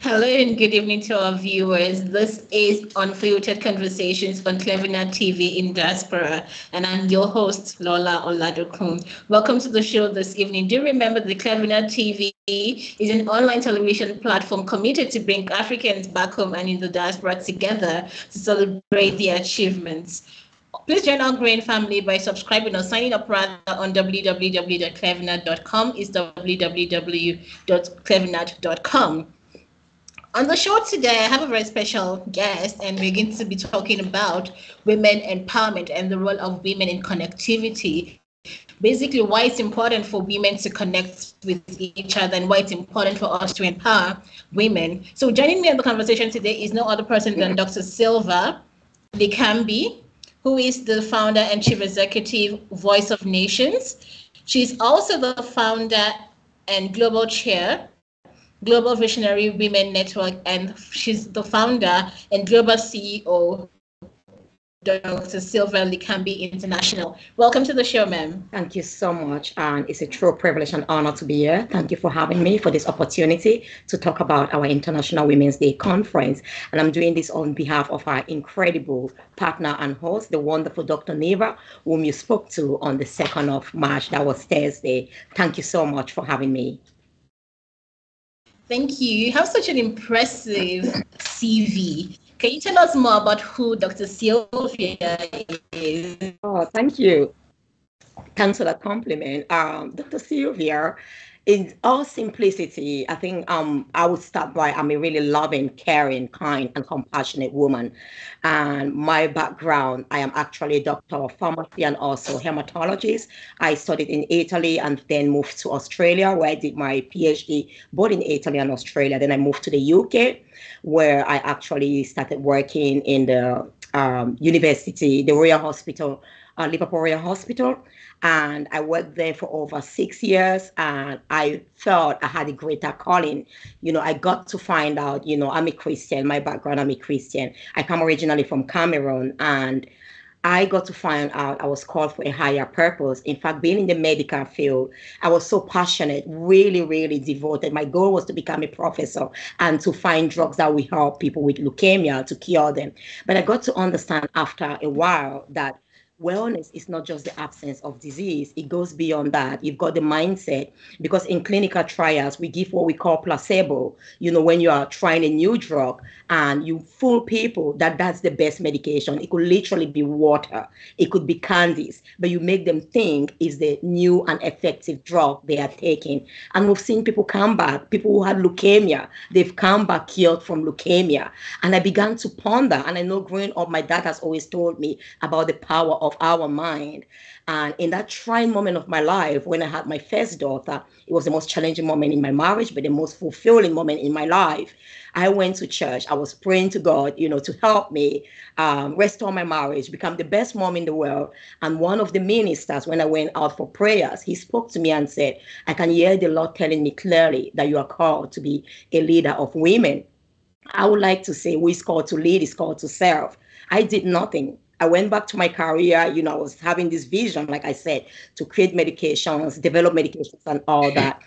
Hello and good evening to our viewers. This is Unfiltered Conversations on Cleveland TV in Diaspora, and I'm your host, Lola Oladokun. Welcome to the show this evening. Do remember the Cleveland TV is an online television platform committed to bring Africans back home and in the diaspora together to celebrate their achievements. Please join our growing family by subscribing or signing up rather on www.cleveland.com. It's www.cleveland.com. On the show today, I have a very special guest, and we're going to be talking about women empowerment and the role of women in connectivity. Basically, why it's important for women to connect with each other and why it's important for us to empower women. So, joining me in the conversation today is no other person than Dr. Sylvia Likambi, who is the founder and chief executive Voice of Nations. She's also the founder and global chair Global Visionary Women Network, and she's the founder and global CEO, Dr. Sylvia Likambi International. Welcome to the show, ma'am. Thank you so much. And it's a true privilege and honor to be here. Thank you for having me for this opportunity to talk about our International Women's Day conference. And I'm doing this on behalf of our incredible partner and host, the wonderful Dr. Neva, whom you spoke to on the 2nd of March. That was Thursday. Thank you so much for having me. Thank you. You have such an impressive CV. Can you tell us more about who Dr. Sylvia is? Oh, thank you. Thanks for that compliment. Dr. Sylvia, in all simplicity, I think I would start by I'm a really loving, caring, kind, and compassionate woman. And my background, I am actually a doctor of pharmacy and also hematologist. I studied in Italy and then moved to Australia, where I did my PhD both in Italy and Australia. Then I moved to the UK, where I actually started working in the university, the Royal Hospital, Liverpool Royal Hospital. And I worked there for over 6 years, and I felt I had a greater calling. I got to find out, I'm a Christian. My background, I'm a Christian. I come originally from Cameroon, and I got to find out I was called for a higher purpose. In fact, being in the medical field, I was so passionate, really, really devoted. My goal was to become a professor and to find drugs that will help people with leukemia to cure them. But I got to understand after a while that wellness is not just the absence of disease. It goes beyond that. You've got the mindset, because in clinical trials, we give what we call placebo. When you are trying a new drug and you fool people that that's the best medication. It could literally be water. It could be candies, but you make them think is the new and effective drug they are taking. And we've seen people come back, people who had leukemia, they've come back cured from leukemia. And I began to ponder, and I know growing up, my dad has always told me about the power of our mind. And in that trying moment of my life, when I had my first daughter, it was the most challenging moment in my marriage, but the most fulfilling moment in my life. I went to church. I was praying to God, to help me restore my marriage, become the best mom in the world. And one of the ministers, when I went out for prayers, he spoke to me and said, I can hear the Lord telling me clearly that you are called to be a leader of women. I would like to say who is called to lead is called to serve. I did nothing. I went back to my career. I was having this vision, like I said, to create medications, develop medications and all that.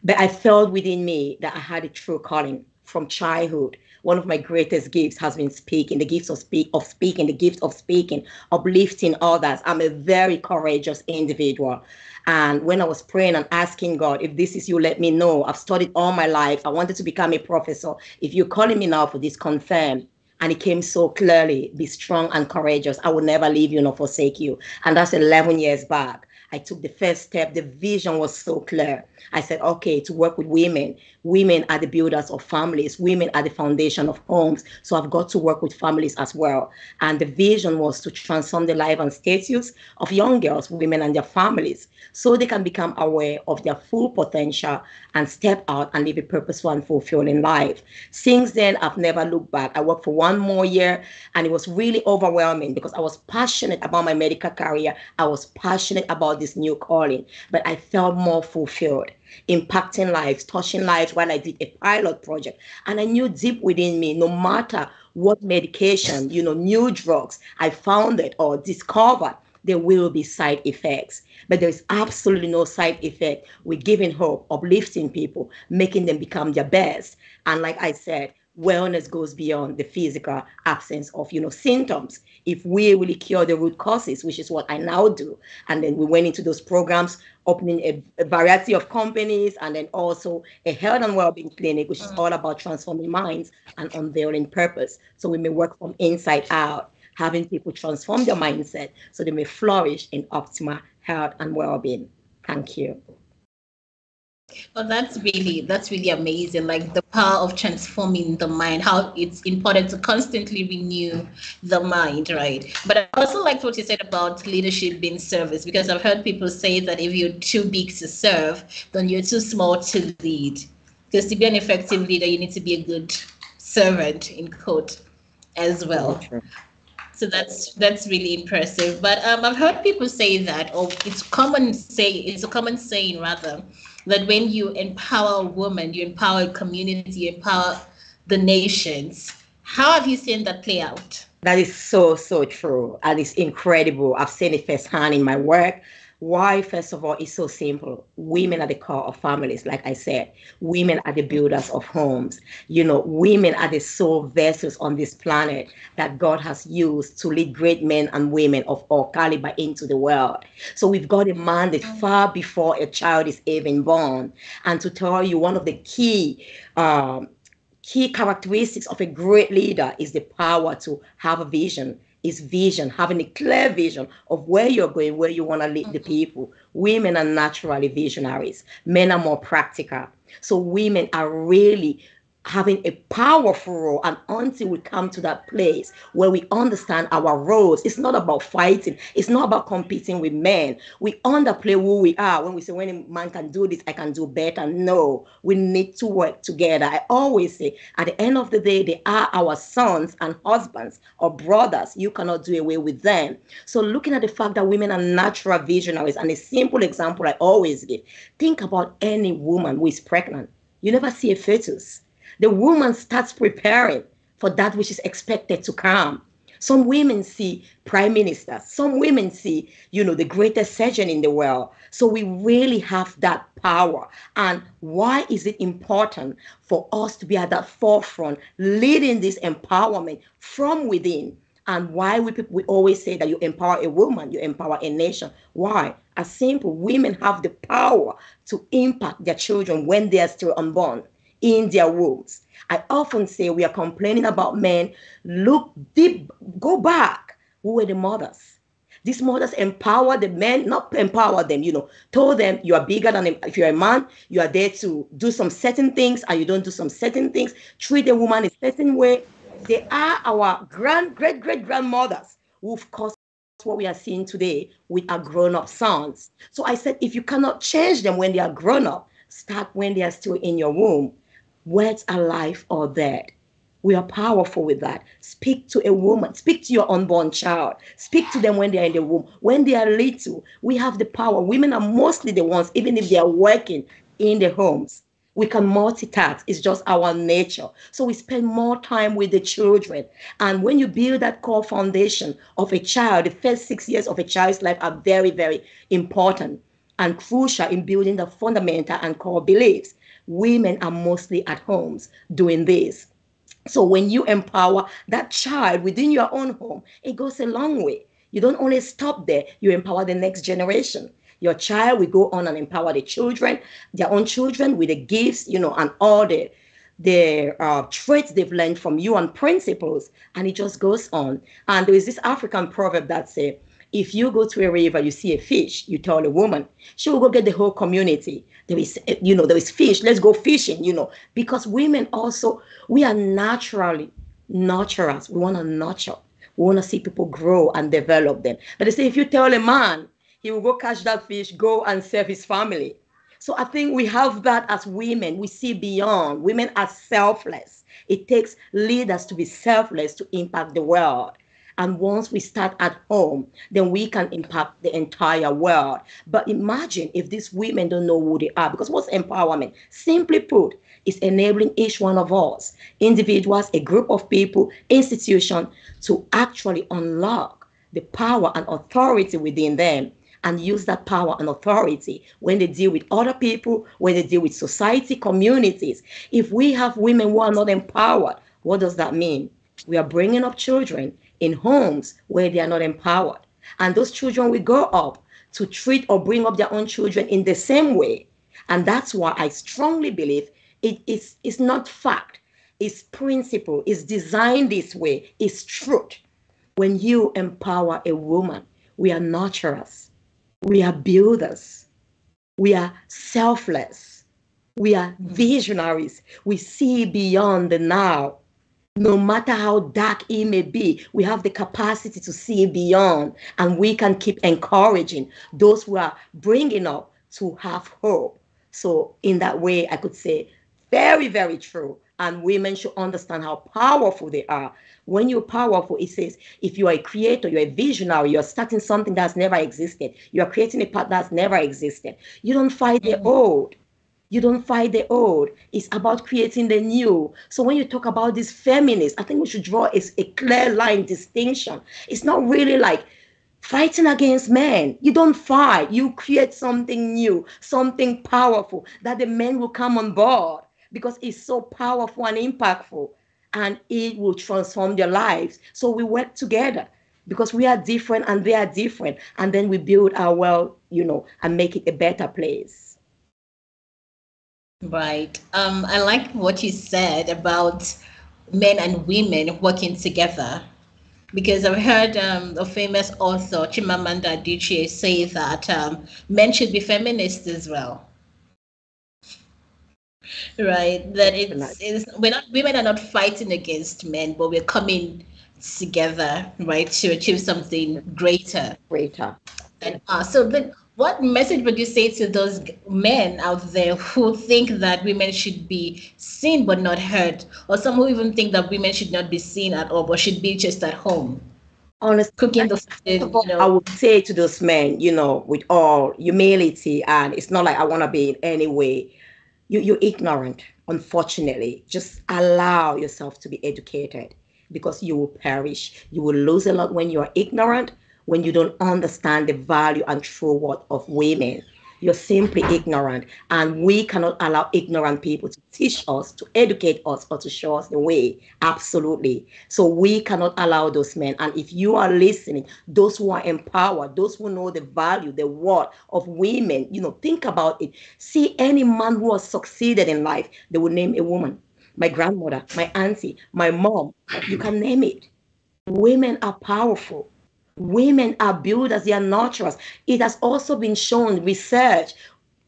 But I felt within me that I had a true calling from childhood. One of my greatest gifts has been speaking, the gift of speaking, the gift of speaking, uplifting others. I'm a very courageous individual. And when I was praying and asking God, if this is you, let me know. I've studied all my life. I wanted to become a professor. If you're calling me now for this, confirm. And it came so clearly, be strong and courageous. I will never leave you nor forsake you. And that's 11 years back. I took the first step. The vision was so clear. I said, okay, to work with women. Women are the builders of families. Women are the foundation of homes. So I've got to work with families as well. And the vision was to transform the life and status of young girls, women, and their families, so they can become aware of their full potential and step out and live a purposeful and fulfilling life. Since then, I've never looked back. I worked for one more year, and it was really overwhelming because I was passionate about my medical career. I was passionate about this new calling, but I felt more fulfilled, impacting lives, touching lives while I did a pilot project. And I knew deep within me, no matter what medication, new drugs I found it or discovered, there will be side effects. But there's absolutely no side effect with giving hope, uplifting people, making them become their best. And like I said, wellness goes beyond the physical absence of symptoms. If we really cure the root causes, which is what I now do, and then we went into those programs, opening a variety of companies, and then also a health and well-being clinic, which is all about transforming minds and unveiling purpose. So we may work from inside out, having people transform their mindset so they may flourish in optimal health and well-being. Thank you. Well, that's really amazing. Like the power of transforming the mind, how it's important to constantly renew the mind, right? But I also liked what you said about leadership being service, because I've heard people say that if you're too big to serve, then you're too small to lead. Because to be an effective leader, you need to be a good servant in quote as Very well. true. So that's really impressive. But I've heard people say that, or it's a common saying rather, that when you empower a woman, you empower a community, you empower the nations. How have you seen that play out? That is so, so true. And it's incredible. I've seen it firsthand in my work. Why, first of all, it's so simple. Women are the core of families, like I said. Women are the builders of homes. Women are the sole vessels on this planet that God has used to lead great men and women of all caliber into the world. So we've got a mandate far before a child is even born. And to tell you, one of the um, key characteristics of a great leader is the power to have a vision, is vision, having a clear vision of where you're going, where you want to lead the people. Women are naturally visionaries, men are more practical. So women are really having a powerful role. And until we come to that place where we understand our roles, it's not about fighting, it's not about competing with men. We underplay who we are when we say, when a man can do this, I can do better. No, we need to work together. I always say, at the end of the day, they are our sons and husbands or brothers. You cannot do away with them. So looking at the fact that women are natural visionaries, and a simple example I always give, think about any woman who is pregnant. You never see a fetus. The woman starts preparing for that which is expected to come. Some women see prime ministers. Some women see, the greatest surgeon in the world. So we really have that power. And why is it important for us to be at that forefront, leading this empowerment from within? And why we always say that you empower a woman, you empower a nation. Why? As simple, women have the power to impact their children when they are still unborn in their wombs. I often say we are complaining about men. Look deep, go back. Who were the mothers? These mothers empower the men, not empower them, told them you are bigger than if you're a man, you are there to do some certain things and you don't do some certain things. Treat a woman a certain way. They are our great grandmothers who've caused what we are seeing today with our grown-up sons. So I said, if you cannot change them when they are grown up, start when they are still in your womb. Words are life or death. We are powerful with that. Speak to a woman, speak to your unborn child, speak to them when they are in the womb. When they are little, we have the power. Women are mostly the ones, even if they are working in the homes. We can multitask. It's just our nature. So we spend more time with the children. And when you build that core foundation of a child, the first 6 years of a child's life are very, very important and crucial in building the fundamental and core beliefs. Women are mostly at homes doing this. So when you empower that child within your own home, it goes a long way. You don't only stop there, you empower the next generation. Your child will go on and empower the children, their own children with the gifts, and all the traits they've learned from you and principles, and it just goes on. And there is this African proverb that says, if you go to a river, you see a fish, you tell a woman, she will go get the whole community. There is fish, let's go fishing, because women also, we are naturally nurturers. We want to nurture. We want to see people grow and develop them. But they say, if you tell a man, he will go catch that fish, go and serve his family. So I think we have that as women. We see beyond. Women are selfless. It takes leaders to be selfless to impact the world. And once we start at home, then we can impact the entire world. But imagine if these women don't know who they are. Because what's empowerment? Simply put, is enabling each one of us, individuals, a group of people, institution, to actually unlock the power and authority within them and use that power and authority when they deal with other people, when they deal with society, communities. If we have women who are not empowered, what does that mean? We are bringing up children in homes where they are not empowered. And those children will grow up to treat or bring up their own children in the same way. And that's why I strongly believe it's not fact, it's principle, it's designed this way, it's truth. When you empower a woman, we are nurturers, we are builders, we are selfless, we are visionaries. We see beyond the now. No matter how dark it may be, we have the capacity to see beyond, and we can keep encouraging those who are bringing up to have hope. So, in that way, I could say very, very true. And women should understand how powerful they are. When you're powerful, it says if you are a creator, you're a visionary, you're starting something that's never existed, you're creating a path that's never existed. You don't fight the old. You don't fight the old. It's about creating the new. So when you talk about these feminists, I think we should draw a clear line distinction. It's not really like fighting against men. You don't fight. You create something new, something powerful that the men will come on board because it's so powerful and impactful and it will transform their lives. So we work together because we are different and they are different. And then we build our world, and make it a better place. Right. I like what you said about men and women working together because I've heard a famous author, Chimamanda Adichie, say that men should be feminists as well. Right. That it's we're not women are not fighting against men, but we're coming together, right, to achieve something greater. Greater. And so then, what message would you say to those men out there who think that women should be seen but not heard, or some who even think that women should not be seen at all but should be just at home Honestly, cooking the first food, of all, I would say to those men, with all humility, and it's not like I want to be in any way, you're ignorant, unfortunately. Just allow yourself to be educated because you will perish. You will lose a lot when you are ignorant, when you don't understand the value and true worth of women. You're simply ignorant, and we cannot allow ignorant people to teach us, to educate us, or to show us the way. Absolutely. So we cannot allow those men. And if you are listening, those who are empowered, those who know the value, the worth of women, think about it. See any man who has succeeded in life, they will name a woman. My grandmother, my auntie, my mom, you can name it. Women are powerful. Women are builders, they are nurturers. It has also been shown, research,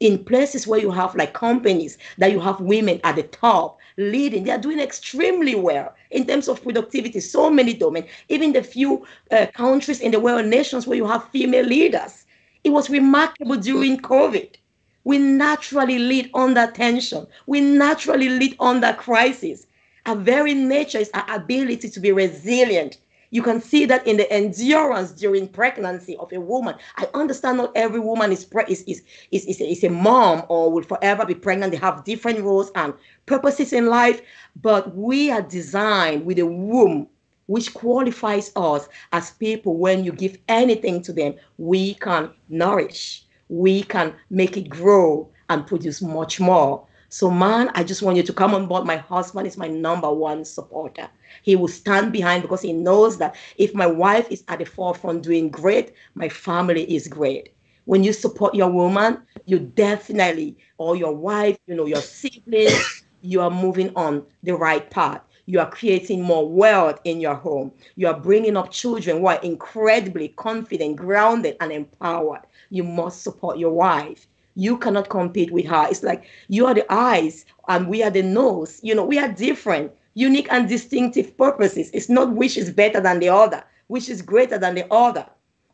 in places where you have like companies that you have women at the top leading, they are doing extremely well in terms of productivity. So many domains, even the few countries in the world, nations where you have female leaders. It was remarkable during COVID. We naturally lead under tension. We naturally lead under crisis. Our very nature is our ability to be resilient. You can see that in the endurance during pregnancy of a woman. I understand not every woman is a mom or will forever be pregnant. They have different roles and purposes in life, but we are designed with a womb which qualifies us as people. When you give anything to them, we can nourish, we can make it grow and produce much more. So, man, I just want you to come on board. My husband is my number one supporter. He will stand behind because he knows that if my wife is at the forefront doing great, my family is great. When you support your woman, you definitely, or your wife, your siblings, you are moving on the right path. You are creating more wealth in your home. You are bringing up children who are incredibly confident, grounded, and empowered. You must support your wife. You cannot compete with her. It's like you are the eyes and we are the nose. We are different, unique and distinctive purposes. It's not which is better than the other, which is greater than the other.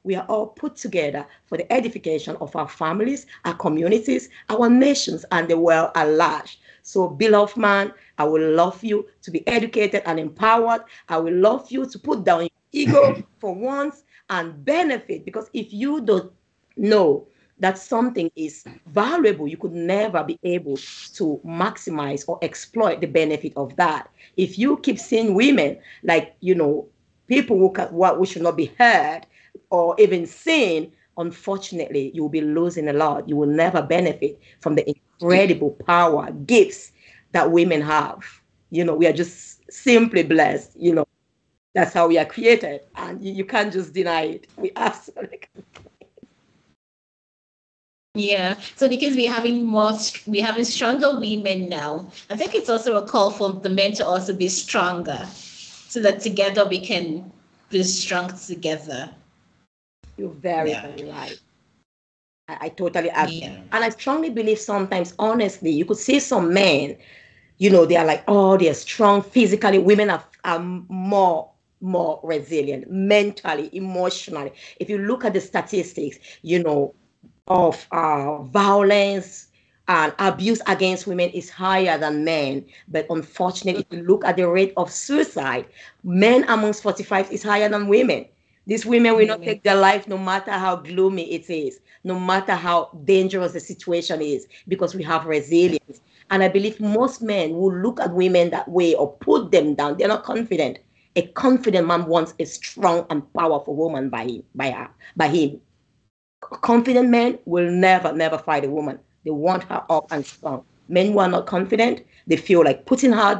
We are all put together for the edification of our families, our communities, our nations, and the world at large. So, beloved man, I will love you to be educated and empowered. I will love you to put down your ego for once and benefit. Because if you don't know that something is valuable, you could never be able to maximize or exploit the benefit of that. If you keep seeing women like, people who should not be heard, or even seen, unfortunately, you will be losing a lot. You will never benefit from the incredible power, gifts that women have. We are just simply blessed. That's how we are created, and you can't just deny it. We absolutely. Yeah. So because we're having stronger women now, I think it's also a call for the men to also be stronger, so that together we can be strong together. You're very, Yeah. very right. I totally agree. Yeah. And I strongly believe sometimes, honestly, you could see some men, they are like, oh, they're strong physically. Women are more resilient mentally, emotionally. If you look at the statistics, of violence and abuse against women is higher than men. But unfortunately, if you look at the rate of suicide, men amongst 45 is higher than women. These women will not Women. take their life no matter how gloomy it is, no matter how dangerous the situation is, because we have resilience. And I believe most men will look at women that way or put them down. They're not confident. A confident man wants a strong and powerful woman by him. Confident men will never fight a woman. They want her up and strong. Men who are not confident, they feel like putting her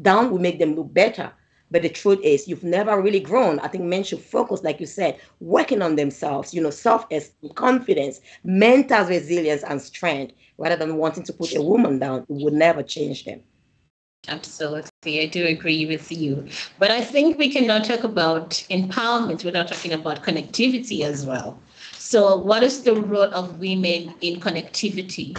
down will make them look better. But the truth is, you've never really grown. I think men should focus, like you said, working on themselves, self-esteem, confidence, mental resilience, and strength, rather than wanting to put a woman down. It would never change them. Absolutely, I do agree with you. But I think we cannot talk about empowerment without talking about connectivity as well. So, what is the role of women in connectivity?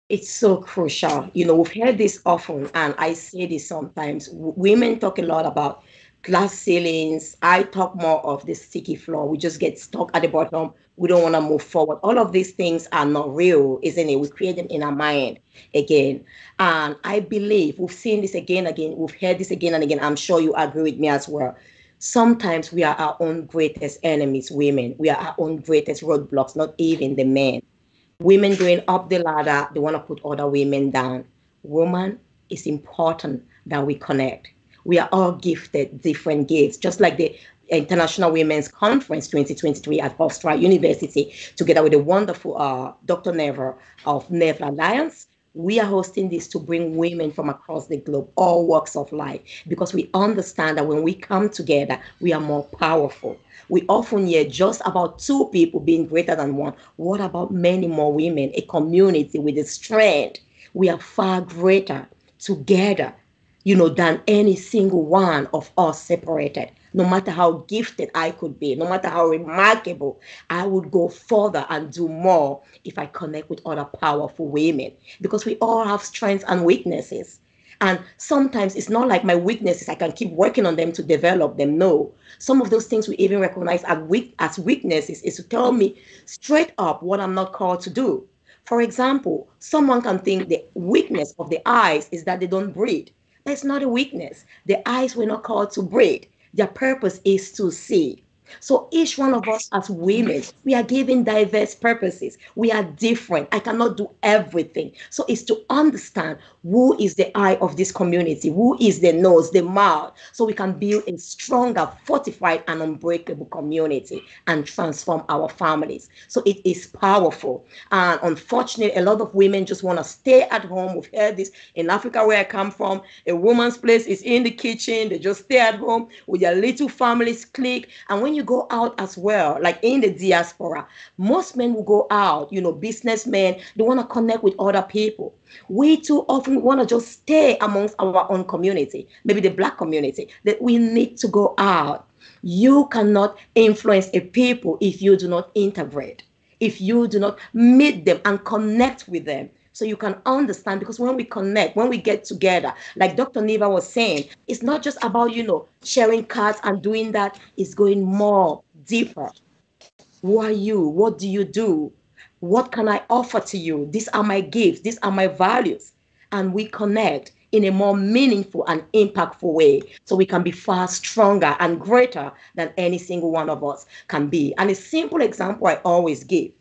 It's so crucial. We've heard this often, and I say this sometimes. Women talk a lot about glass ceilings. I talk more of the sticky floor. We just get stuck at the bottom. We don't want to move forward. All of these things are not real, isn't it? We create them in our mind again. And I believe we've seen this again. We've heard this again and again. I'm sure you agree with me as well. Sometimes we are our own greatest enemies, women. We are our own greatest roadblocks, not even the men. Women going up the ladder, they want to put other women down. Woman, it's important that we connect. We are all gifted different gifts, just like the International Women's Conference 2023 at Hofstra University, together with the wonderful Dr. Never of Never Alliance. We are hosting this to bring women from across the globe, all walks of life, because we understand that when we come together, we are more powerful. We often hear just about two people being greater than one. What about many more women, a community with a strength? We are far greater together, than any single one of us separated. No matter how gifted I could be, no matter how remarkable, I would go further and do more if I connect with other powerful women, because we all have strengths and weaknesses. And sometimes it's not like my weaknesses, I can keep working on them to develop them. No. Some of those things we even recognize as weaknesses is to tell me straight up what I'm not called to do. For example, someone can think the weakness of the eyes is that they don't breathe. That's not a weakness. The eyes were not called to breathe. Their purpose is to see. So each one of us as women, we are given diverse purposes. We are different. I cannot do everything. So it's to understand who is the eye of this community, who is the nose, the mouth, so we can build a stronger, fortified, and unbreakable community and transform our families. So it is powerful. And unfortunately, a lot of women just want to stay at home. We've heard this in Africa, where I come from. A woman's place is in the kitchen. They just stay at home with their little families, clique. And when you go out as well, like in the diaspora, most men will go out, businessmen, they want to connect with other people. We too often want to just stay amongst our own community, maybe the Black community, that we need to go out. You cannot influence a people if you do not integrate, if you do not meet them and connect with them. So you can understand, because when we connect, when we get together, like Dr. Neva was saying, it's not just about, sharing cards and doing that. It's going more deeper. Who are you? What do you do? What can I offer to you? These are my gifts. These are my values. And we connect in a more meaningful and impactful way, so we can be far stronger and greater than any single one of us can be. And a simple example I always give: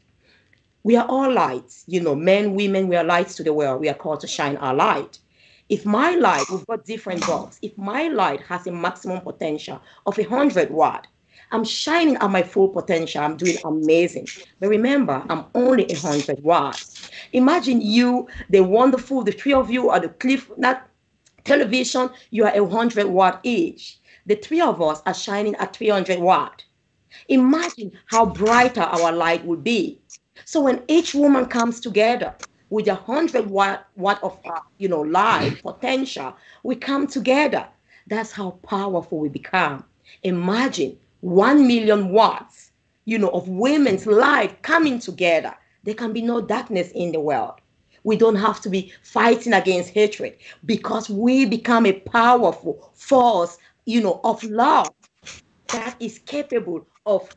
we are all lights, men, women, we are lights to the world. We are called to shine our light. If my light, we've got different bulbs. If my light has a maximum potential of 100 watt, I'm shining at my full potential. I'm doing amazing. But remember, I'm only 100 watts. Imagine you, the wonderful, the three of you are the cliff, not television, you are 100 watt each. The three of us are shining at 300 watt. Imagine how brighter our light would be. So when each woman comes together with 100 watt of light potential, we come together. That's how powerful we become. Imagine 1 million watts, of women's life coming together. There can be no darkness in the world. We don't have to be fighting against hatred because we become a powerful force, of love that is capable of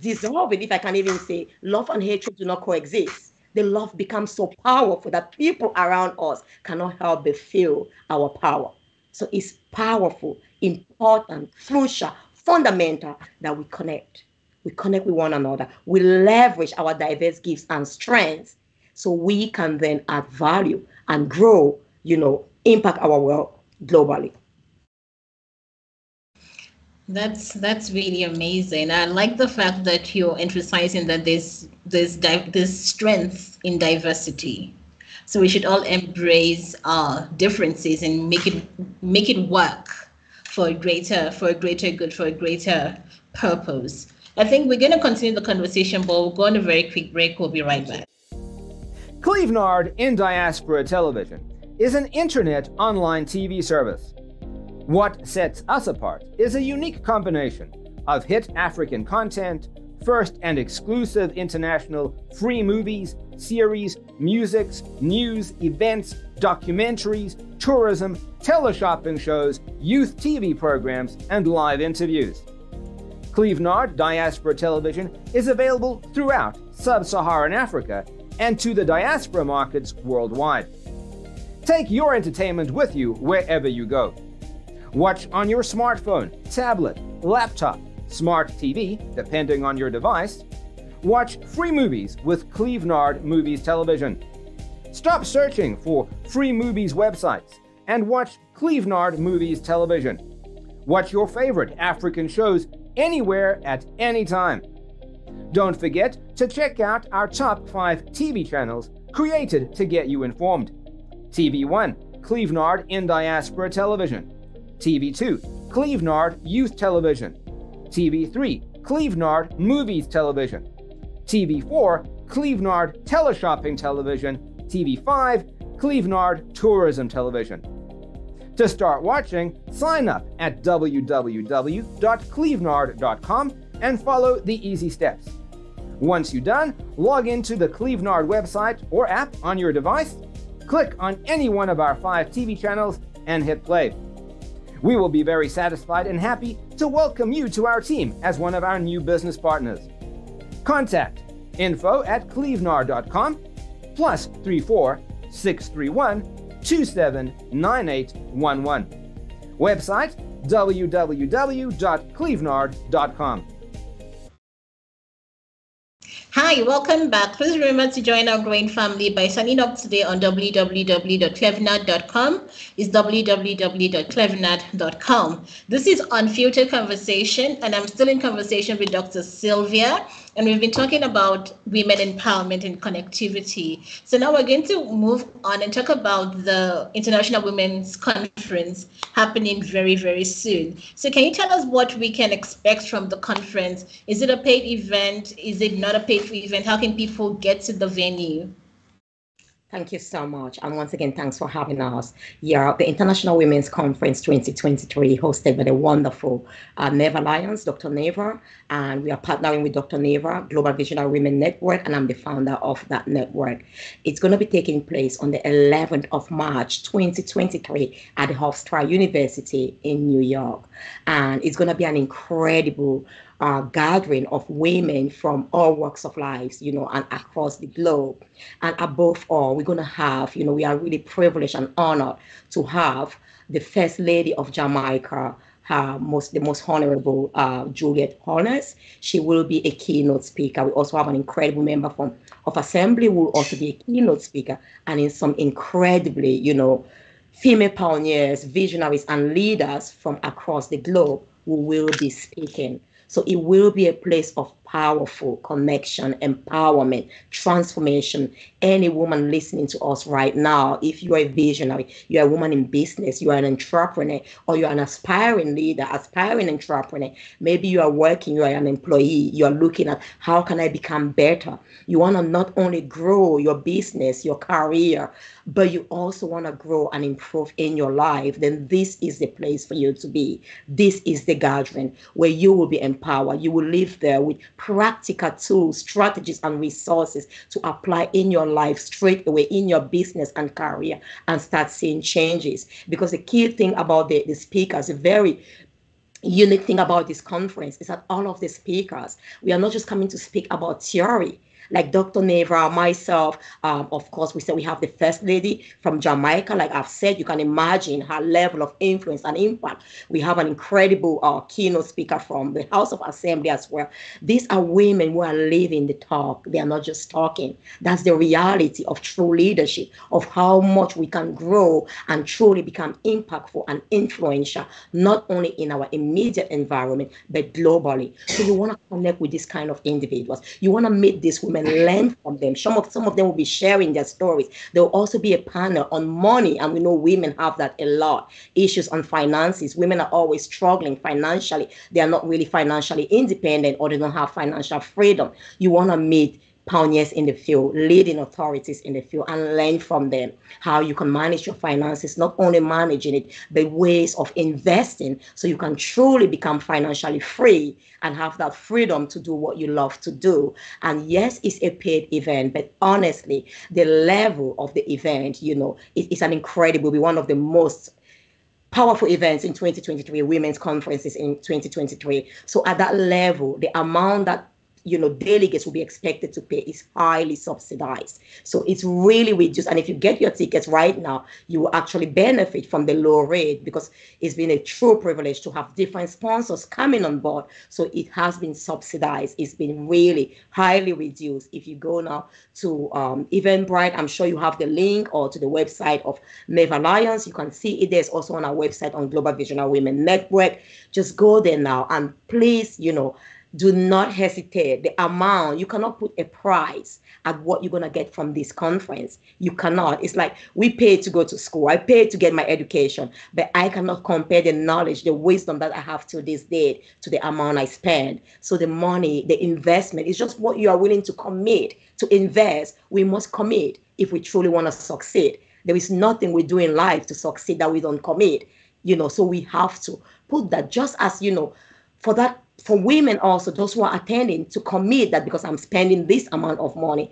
dissolving, if I can even say, love and hatred do not coexist. The love becomes so powerful that people around us cannot help but feel our power. So it's powerful, important, crucial, fundamental that we connect. We connect with one another. We leverage our diverse gifts and strengths so we can then add value and grow, impact our world globally. That's really amazing. I like the fact that you're emphasizing that there's strength in diversity. So we should all embrace our differences and make it work for a greater good, for a greater purpose. I think we're going to continue the conversation, but we'll go on a very quick break. We'll be right back. Clevenard in Diaspora Television is an internet online TV service. What sets us apart is a unique combination of hit African content, first and exclusive international free movies, series, musics, news, events, documentaries, tourism, teleshopping shows, youth TV programs, and live interviews. Clevenard Diaspora Television is available throughout sub-Saharan Africa and to the diaspora markets worldwide. Take your entertainment with you wherever you go. Watch on your smartphone, tablet, laptop, smart TV, depending on your device. Watch free movies with Clevenard Movies Television. Stop searching for free movies websites and watch Clevenard Movies Television. Watch your favorite African shows anywhere at any time. Don't forget to check out our top 5 TV channels created to get you informed. TV1, Clevenard in Diaspora Television. TV2, Clevenard Youth Television. TV3, Clevenard Movies Television. TV4, Clevenard Teleshopping Television. TV5, Clevenard Tourism Television. To start watching, sign up at www.clevenard.com and follow the easy steps. Once you're done, log into the Clevenard website or app on your device, click on any one of our 5 TV channels, and hit play. We will be very satisfied and happy to welcome you to our team as one of our new business partners. Contact info@clevenard.com +34 631 279811. Website www.clevenard.com. Hi, welcome back. Please remember to join our growing family by signing up today on www.clevenard.com. It's www.clevenard.com. This is Unfiltered Conversation, and I'm still in conversation with Dr. Sylvia, and we've been talking about women empowerment and connectivity. So now we're going to move on and talk about the International Women's Conference happening very, very soon. So can you tell us what we can expect from the conference? Is it a paid event? Is it not a paid event? How can people get to the venue? Thank you so much. And once again, thanks for having us. Yeah, the International Women's Conference 2023, hosted by the wonderful Neva Lyons, Dr. Neva. And we are partnering with Dr. Neva, Global Visionary Women Network, and I'm the founder of that network. It's going to be taking place on the 11th of March, 2023 at the Hofstra University in New York. And it's going to be an incredible gathering of women from all walks of life, and across the globe. And above all, we're going to have, we are really privileged and honored to have the First Lady of Jamaica, the most honorable Juliet Holness. She will be a keynote speaker. We also have an incredible member of Assembly who will also be a keynote speaker, and in some incredibly, female pioneers, visionaries, and leaders from across the globe who will be speaking. So it will be a place of powerful connection, empowerment, transformation. Any woman listening to us right now, if you are a visionary, you're a woman in business, you are an entrepreneur, or you're an aspiring leader, aspiring entrepreneur, maybe you are working, you are an employee, you are looking at how can I become better? You want to not only grow your business, your career, but you also want to grow and improve in your life, then this is the place for you to be. This is the gathering where you will be empowered. You will live there with practical tools, strategies, and resources to apply in your life straight away in your business and career and start seeing changes. Because the key thing about the speakers, a very unique thing about this conference is that all of the speakers, we are not just coming to speak about theory. Like Dr. Neva, myself, of course, we said we have the First Lady from Jamaica. Like I've said, you can imagine her level of influence and impact. We have an incredible keynote speaker from the House of Assembly as well. These are women who are living the talk. They are not just talking. That's the reality of true leadership, of how much we can grow and truly become impactful and influential, not only in our immediate environment, but globally. So you want to connect with this kind of individuals. You want to meet these women, learn from them. Some of them will be sharing their stories. There will also be a panel on money, and we know women have that a lot. Issues on finances. Women are always struggling financially. They are not really financially independent, or they don't have financial freedom. You want to meet pioneers in the field, leading authorities in the field, and learn from them how you can manage your finances, not only managing it, but ways of investing so you can truly become financially free and have that freedom to do what you love to do. And yes, it's a paid event, but honestly, the level of the event, it's an incredible, be one of the most powerful events in 2023, women's conferences in 2023. So at that level, the amount that delegates will be expected to pay is highly subsidized. So it's really reduced. And if you get your tickets right now, you will actually benefit from the low rate because it's been a true privilege to have different sponsors coming on board. So it has been subsidized. It's been really highly reduced. If you go now to Eventbrite, I'm sure you have the link, or to the website of Mave Alliance. You can see it. There's also on our website on Global Visionary Women Network. Just go there now and please, do not hesitate. The amount, you cannot put a price at what you're going to get from this conference. You cannot. It's like we paid to go to school. I paid to get my education, but I cannot compare the knowledge, the wisdom that I have to this day to the amount I spend. So the money, the investment is just what you are willing to commit to invest. We must commit if we truly want to succeed. There is nothing we do in life to succeed that we don't commit, so we have to put that just as, for women also, those who are attending, to commit that because I'm spending this amount of money,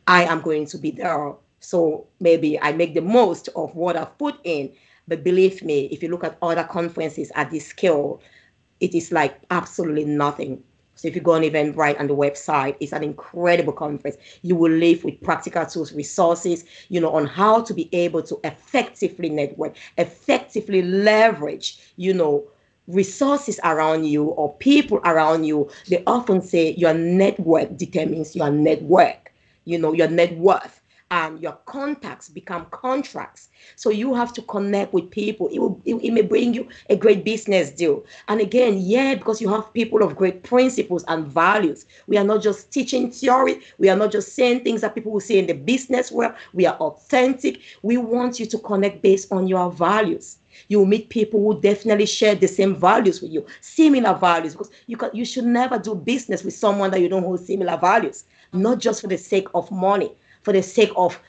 I am going to be there. So maybe I make the most of what I've put in. But believe me, if you look at other conferences at this scale, it is like absolutely nothing. So if you go on Eventbrite and the website, it's an incredible conference. You will live with practical tools, resources, on how to be able to effectively network, effectively leverage, resources around you or people around you. They often say your network determines your network, your net worth, and your contacts become contracts. So you have to connect with people. It may bring you a great business deal. And again, because you have people of great principles and values. We are not just teaching theory. We are not just saying things that people will say in the business world. We are authentic. We want you to connect based on your values. You will meet people who definitely share the same values with you, similar values, because you should never do business with someone that you don't hold similar values, not just for the sake of money, for the sake of,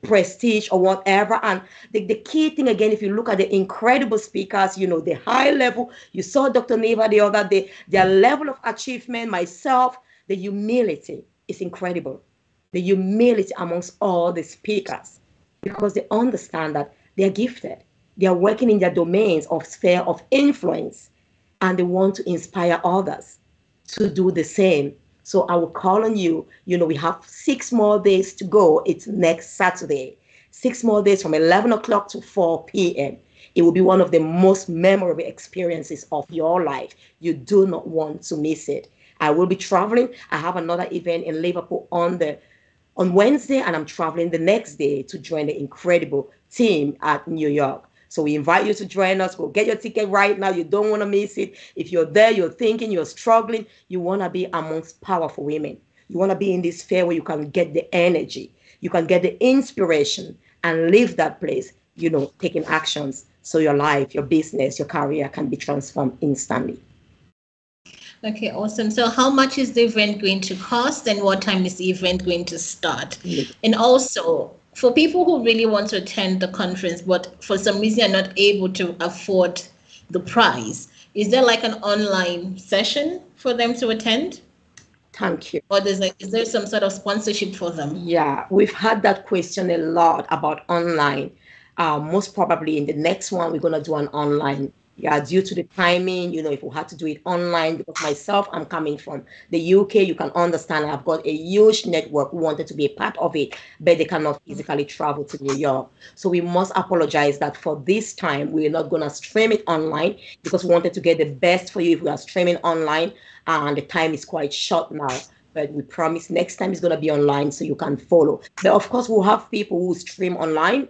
prestige or whatever. And the key thing, again, if you look at the incredible speakers, the high level, you saw Dr. Neva the other day, their level of achievement, myself, the humility is incredible. The humility amongst all the speakers, because they understand that they're gifted. They are working in their domains of sphere of influence, and they want to inspire others to do the same. So I will call on you. We have 6 more days to go. It's next Saturday. 6 more days from 11 o'clock to 4 p.m. It will be one of the most memorable experiences of your life. You do not want to miss it. I will be traveling. I have another event in Liverpool on Wednesday, and I'm traveling the next day to join the incredible team at New York. So we invite you to join us. Go get your ticket right now. You don't want to miss it. If you're there, you're thinking, you're struggling, you want to be amongst powerful women. You want to be in this fair where you can get the energy, you can get the inspiration and leave that place, taking actions so your life, your business, your career can be transformed instantly. Okay, awesome. So how much is the event going to cost and what time is the event going to start? And also, for people who really want to attend the conference, but for some reason are not able to afford the price, is there like an online session for them to attend? Thank you. Or is there some sort of sponsorship for them? Yeah, we've had that question a lot about online. Most probably in the next one, we're going to do an online. Yeah, due to the timing, if we had to do it online, because myself, I'm coming from the UK, you can understand I've got a huge network who wanted to be a part of it, but they cannot physically travel to New York. So we must apologize that for this time, we're not going to stream it online because we wanted to get the best for you if we are streaming online, and the time is quite short now. But we promise next time it's going to be online so you can follow. But of course, we'll have people who stream online,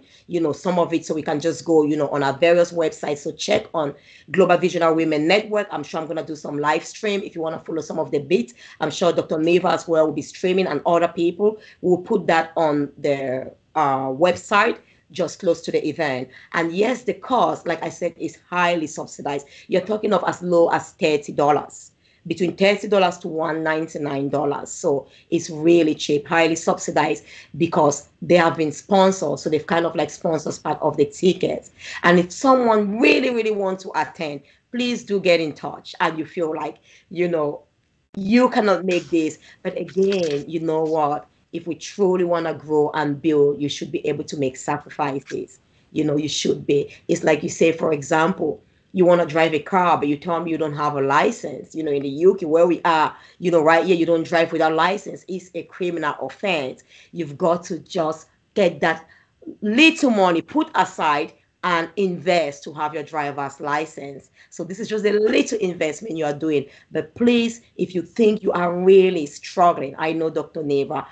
some of it so we can just go, on our various websites. So check on Global Visionary Women Network. I'm sure I'm going to do some live stream if you want to follow some of the bits. I'm sure Dr. Neva as well will be streaming and other people. We'll put that on their website just close to the event. And yes, the cost, like I said, is highly subsidized. You're talking of as low as $30. Between $30 to $199. So it's really cheap, highly subsidized because they have been sponsored. So they've kind of like sponsors part of the tickets. And if someone really, really wants to attend, please do get in touch. And you feel like, you cannot make this. But again, you know what? If we truly want to grow and build, you should be able to make sacrifices. You should be. It's like you say, for example, you want to drive a car, but you tell me you don't have a license. In the UK where we are, right here, you don't drive without license. It's a criminal offense. You've got to just get that little money put aside and invest to have your driver's license. So this is just a little investment you are doing. But please, if you think you are really struggling, I know Dr. Neva,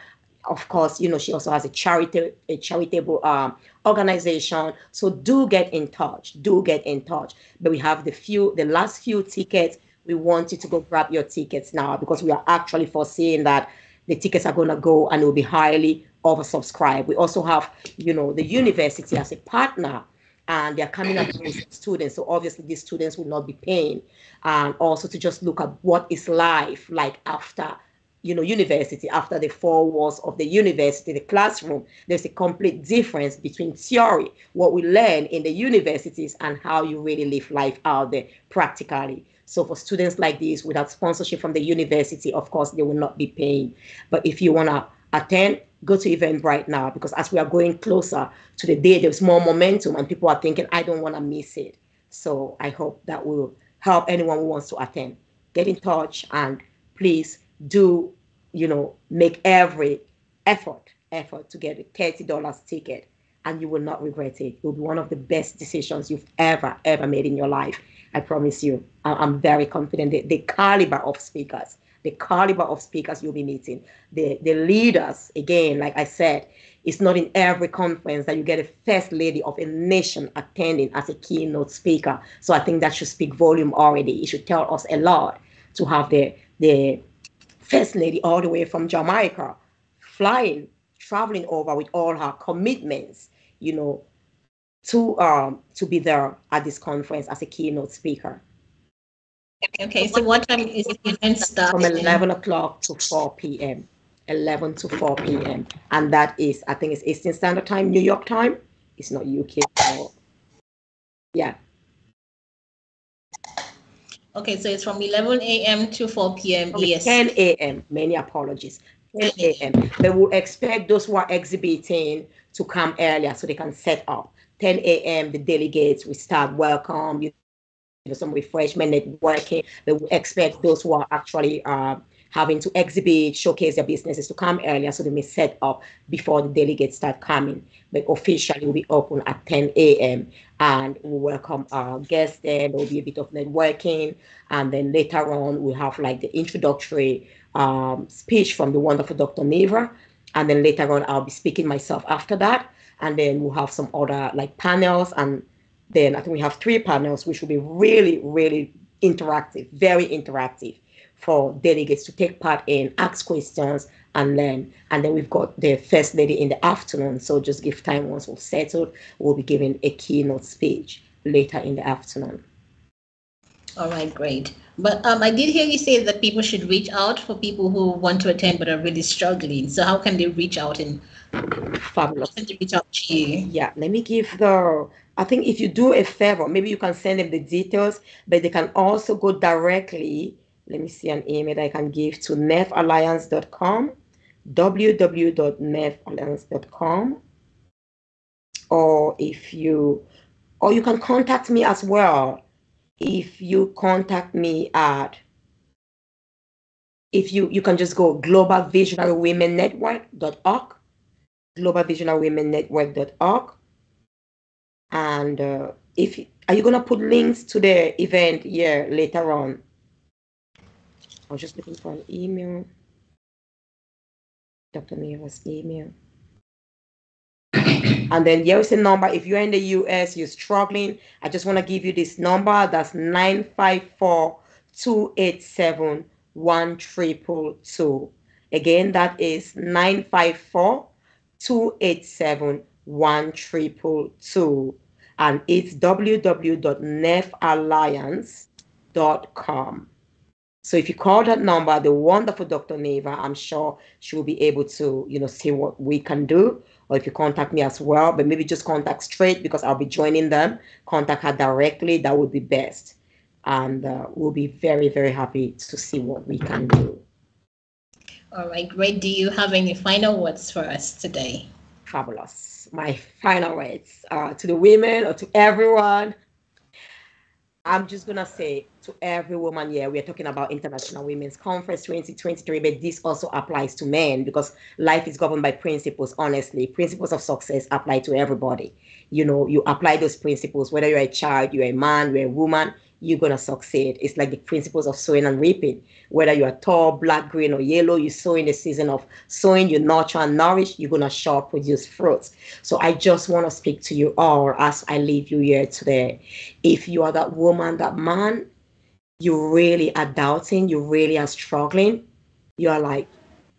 of course, she also has a charitable organization. So do get in touch. But we have the last few tickets. We want you to go grab your tickets now because we are actually foreseeing that the tickets are going to go and it will be highly oversubscribed. We also have, the university as a partner, and they're coming up with students. So obviously these students will not be paying. And also to just look at what is life like after university, after the four walls of the university, the classroom. There's a complete difference between theory, what we learn in the universities, and how you really live life out there practically. So for students like this, without sponsorship from the university, of course, they will not be paying. But if you want to attend, go to Eventbrite now, because as we are going closer to the day, there's more momentum and people are thinking, I don't want to miss it. So I hope that will help anyone who wants to attend. Get in touch and please do, make every effort to get a $30 ticket, and you will not regret it. It will be one of the best decisions you've ever made in your life. I promise you. I'm very confident. The caliber of speakers you'll be meeting, the leaders, again, like I said, it's not in every conference that you get a first lady of a nation attending as a keynote speaker. So I think that should speak volume already. It should tell us a lot to have the first lady all the way from Jamaica traveling over with all her commitments, to be there at this conference as a keynote speaker. Okay, so what time is the event From starting? 11 o'clock to 4 p.m. 11 to 4 p.m. And that is, I think it's Eastern Standard Time, New York time. It's not UK. So, yeah. Okay, so it's from 11 a.m. to 4 p.m. EST. 10 a.m. Many apologies. 10 a.m. They will expect those who are exhibiting to come earlier so they can set up. 10 a.m. the delegates will start welcome, some refreshment, networking. They will expect those who are actually having to exhibit, showcase their businesses to come earlier so they may set up before the delegates start coming. But officially will be open at 10 a.m. and we'll welcome our guests there. There will be a bit of networking, and then later on we'll have like the introductory speech from the wonderful Dr. Neva, and then later on I'll be speaking myself after that, and then we'll have some other like panels and Then I think we have 3 panels, which will be really, really interactive, very interactive for delegates to take part in, ask questions, and learn. And then we've got the First Lady in the afternoon. So just give time once we've settled. We'll be giving a keynote speech later in the afternoon. All right, great. But I did hear you say that people should reach out for people who want to attend but are really struggling. So how can they reach out and how Fabulous. can they reach out to you? Yeah, let me give I think if you do a favor, maybe you can send them the details, but they can also go directly. Let me see an email that I can give to nefalliance.com, www.nefalliance.com, or or you can contact me as well. If you contact me you can just go globalvisionarywomennetwork.org, globalvisionarywomennetwork.org. And if are you gonna put links to the event here later on? I was just looking for an email. Dr. Neva's email. And then here's a number. If you're in the US, you're struggling, I just want to give you this number. That's 954-287-1222. Again, that is 954-287-1222. And it's www.nefalliance.com. So if you call that number, the wonderful Dr. Neva, I'm sure she will be able to, see what we can do. Or if you contact me as well, but maybe just contact straight because I'll be joining them. Contact her directly. That would be best. And we'll be very, very happy to see what we can do. All right, great. Do you have any final words for us today? Fabulous. My final words to the women or to everyone. I'm just going to say to every woman here, we are talking about International Women's Conference 2023, but this also applies to men because life is governed by principles, honestly. Principles of success apply to everybody. You apply those principles, whether you're a child, you're a man, you're a woman, you're going to succeed. It's like the principles of sowing and reaping. Whether you're tall, black, green, or yellow, you sow in the season of sowing, you nurture and nourish, you're going to sure produce fruits. So I just want to speak to you all as I leave you here today. If you are that woman, that man, you really are doubting, you really are struggling, you are like,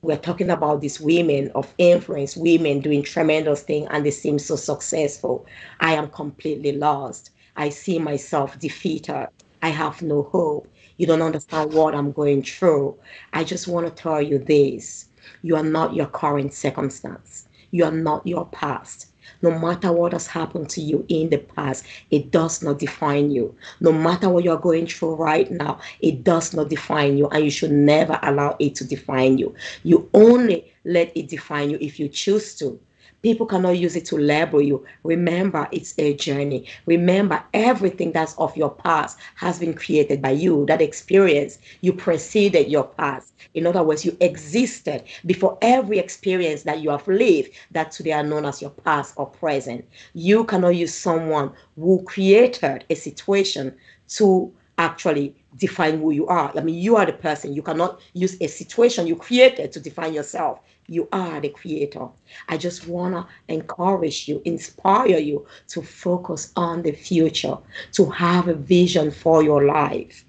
we're talking about these women of influence, women doing tremendous things, and they seem so successful. I am completely lost. I see myself defeated. I have no hope. You don't understand what I'm going through. I just want to tell you this. You are not your current circumstance. You are not your past. No matter what has happened to you in the past, it does not define you. No matter what you're going through right now, it does not define you, and you should never allow it to define you. You only let it define you if you choose to. People cannot use it to label you. Remember, it's a journey. Remember, everything that's of your past has been created by you. That experience, you preceded your past. In other words, you existed before every experience that you have lived that today are known as your past or present. You cannot use someone who created a situation to actually define who you are. I mean, you are the person. You cannot use a situation you created to define yourself. You are the creator. I just want to encourage you, inspire you to focus on the future, to have a vision for your life.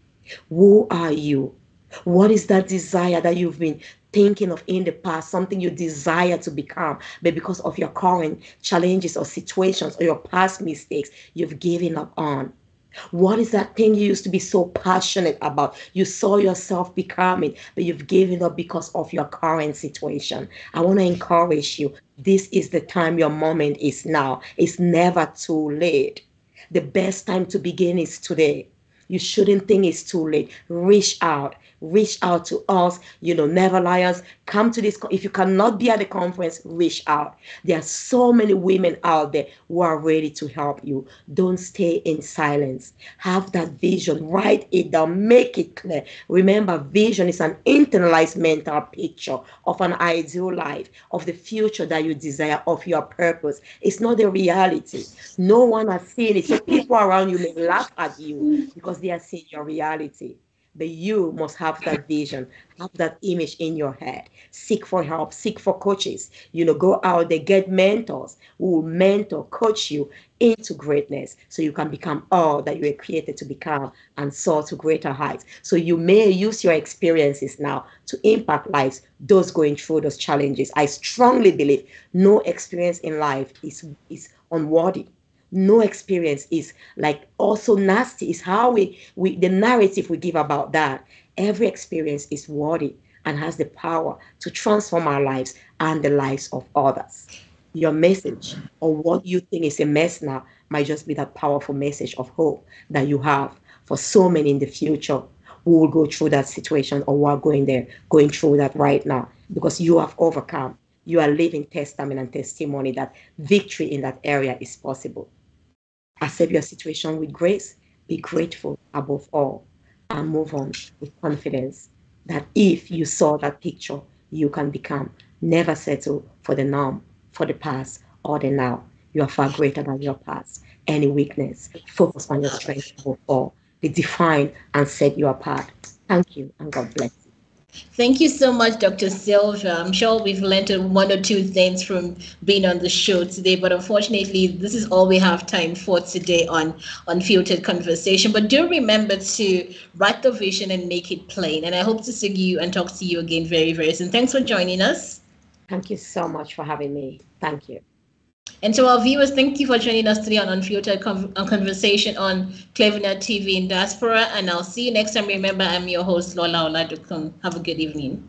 Who are you? What is that desire that you've been thinking of in the past, something you desire to become, but because of your current challenges or situations or your past mistakes, you've given up on? What is that thing you used to be so passionate about? You saw yourself becoming, but you've given up because of your current situation. I want to encourage you. This is the time, your moment is now. It's never too late. The best time to begin is today. You shouldn't think it's too late. Reach out. Reach out to us, Never Liars. Come to this. If you cannot be at the conference, reach out. There are so many women out there who are ready to help you. Don't stay in silence. Have that vision. Write it down. Make it clear. Remember, vision is an internalized mental picture of an ideal life, of the future that you desire, of your purpose. It's not the reality. No one has seen it. So people around you may laugh at you because they are seeing your reality. But you must have that vision, have that image in your head. Seek for help, seek for coaches. Go out there, get mentors who will mentor, coach you into greatness so you can become all that you were created to become and soar to greater heights. So you may use your experiences now to impact lives, those going through those challenges. I strongly believe no experience in life is unworthy. No experience is like also nasty. Is how we the narrative we give about that. Every experience is worthy and has the power to transform our lives and the lives of others. Your message or what you think is a mess now might just be that powerful message of hope that you have for so many in the future who will go through that situation or who are going through that right now, because you have overcome. You are living testament and testimony that victory in that area is possible. Accept your situation with grace, be grateful above all, and move on with confidence that if you saw that picture, you can become. Never settle for the norm, for the past, or the now. You are far greater than your past. Any weakness, focus on your strength above all. Be defined and set you apart. Thank you, and God bless you. Thank you so much, Dr. Sylvia. I'm sure we've learned one or two things from being on the show today, but unfortunately, this is all we have time for today on Unfiltered Conversation. But do remember to write the vision and make it plain. And I hope to see you and talk to you again very, very soon. Thanks for joining us. Thank you so much for having me. Thank you. And to our viewers, thank you for joining us today on Unfiltered Conversation on Cleveland TV in Diaspora. And I'll see you next time. Remember, I'm your host, Lola Oladokun. Have a good evening.